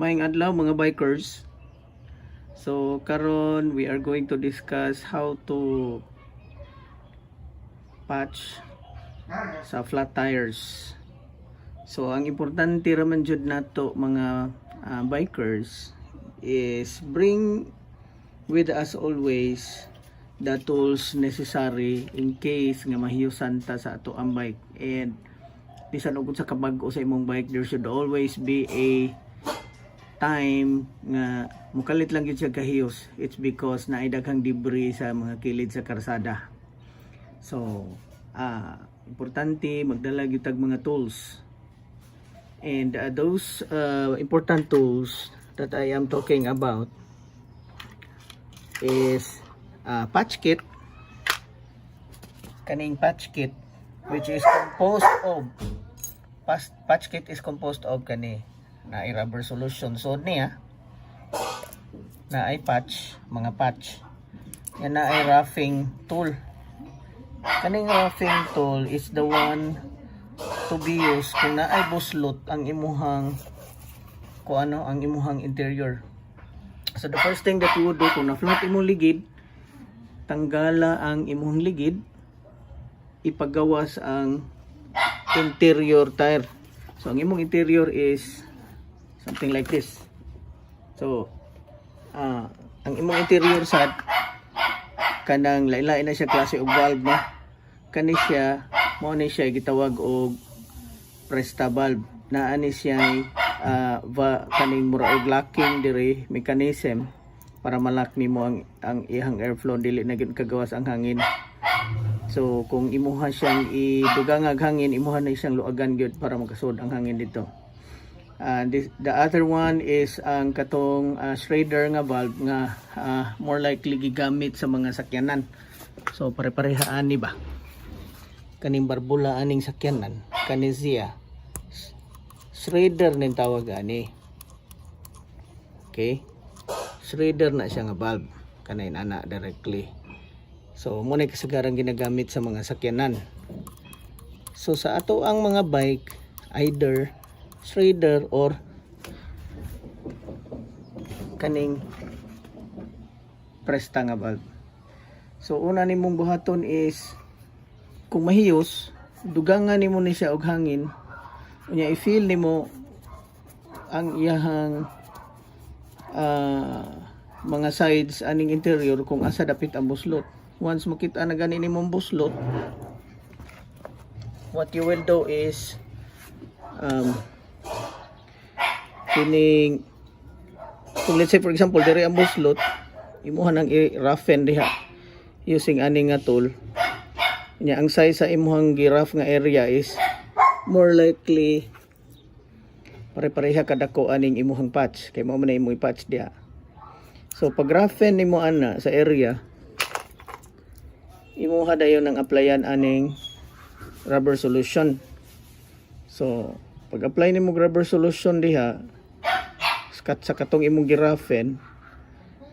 Maayong adlaw mga bikers. So karon we are going to discuss how to patch sa flat tires. So ang importante raman jud nato mga bikers is bring with us always the tools necessary in case nga mahiusan ta sa ato ang bike. And bisan ug sa kabag-o sa imong bike, there should always be a time nga mukalit lang gyud siya kahiyos. It's because naay daghang debris sa mga kilid sa karsada. So importante magdala gyud tag mga tools. And those important tools that I am talking about is patch kit. Kaning patch kit which is composed of patch kit is composed of kani na ay rubber solution. So niya na ay patch, mga patch. Yan na ay roughing tool. Kaning roughing tool is the one to be used kung na ay buslot ang imuhang ang imuhang interior. So the first thing that you would do kung na-flat imong ligid, tanggala ang imong ligid, ipagawas ang interior tire. So ang imong interior is something like this. So ang imong interior sad kanang lain-lain na siya klase og valve, no? Kani siya mao ni siya gitawag og presta valve. Naa ni siya kaning mura og locking diri mechanism para malak nimo ang ihang airflow, dili na gyud kagawas ang hangin. So kung imuha siyang idugangag hangin, imuha na siyang luagan gyud para makasud ang hangin dito. The other one is ang katong Schrader nga valve nga more likely gigamit sa mga sakyanan. So pare-parehaan ni ba kaning barbula aning sakyanan, kani siya Schrader ning tawag ani. Okay, Schrader na siya nga valve kanay ana directly. So mo na kasagaran ginagamit sa mga sakyanan. So sa ato ang mga bike, either Schrader or kaning presta nga valve. So una nimong buhaton is kung mahiyos, dugangan nimo ni siya og hangin, unya i-feel nimo ang iyahang mga sides aning interior kung asa dapit ang buslot. Once makita na gani nimong buslot, what you will do is kining kung let's say for example diri ang buslot, imuha nang i-roughen diha using ani nga tool. Nya ang size sa imuhang giraffe nga area is more likely pare-pareha kadako aning imuhang patch kay mao man imong i-patch diha. So pag roughen nimo ana sa area, imuha dayon ang applyan aning rubber solution. So pag apply nimo rubber solution diha sa katong imong giraffen,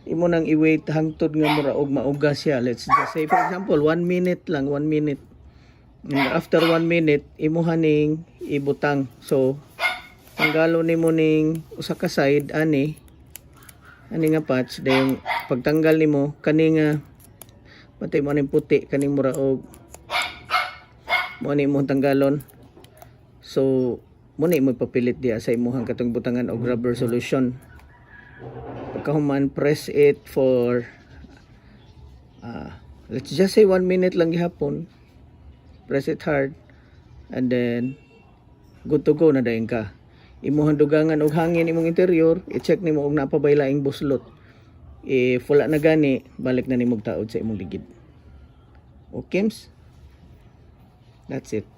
imo nang i-wait hangtod nga mura og mauga siya. Let's just say for example 1 minute lang, 1 minute. And after 1 minute imo haning ibutang. So tanggalon nimo ning usa ka side ani nga patch, dayon pagtanggal nimo kani nga patay mo ning puti kaning mura og mo ni imong tanggalon. So mo ni mo papilit diya sa imong katong butangan og rubber solution. Pagkahuman, press it for let's just say 1 minute lang gihapon. Press it hard and then good to go na dayon ka. Imuhang dugangan og hangin imong interior, i-check nimo og napabay-laing buslot. If wala na gani, balik na nimo taod sa imong ligid. Okay, that's it.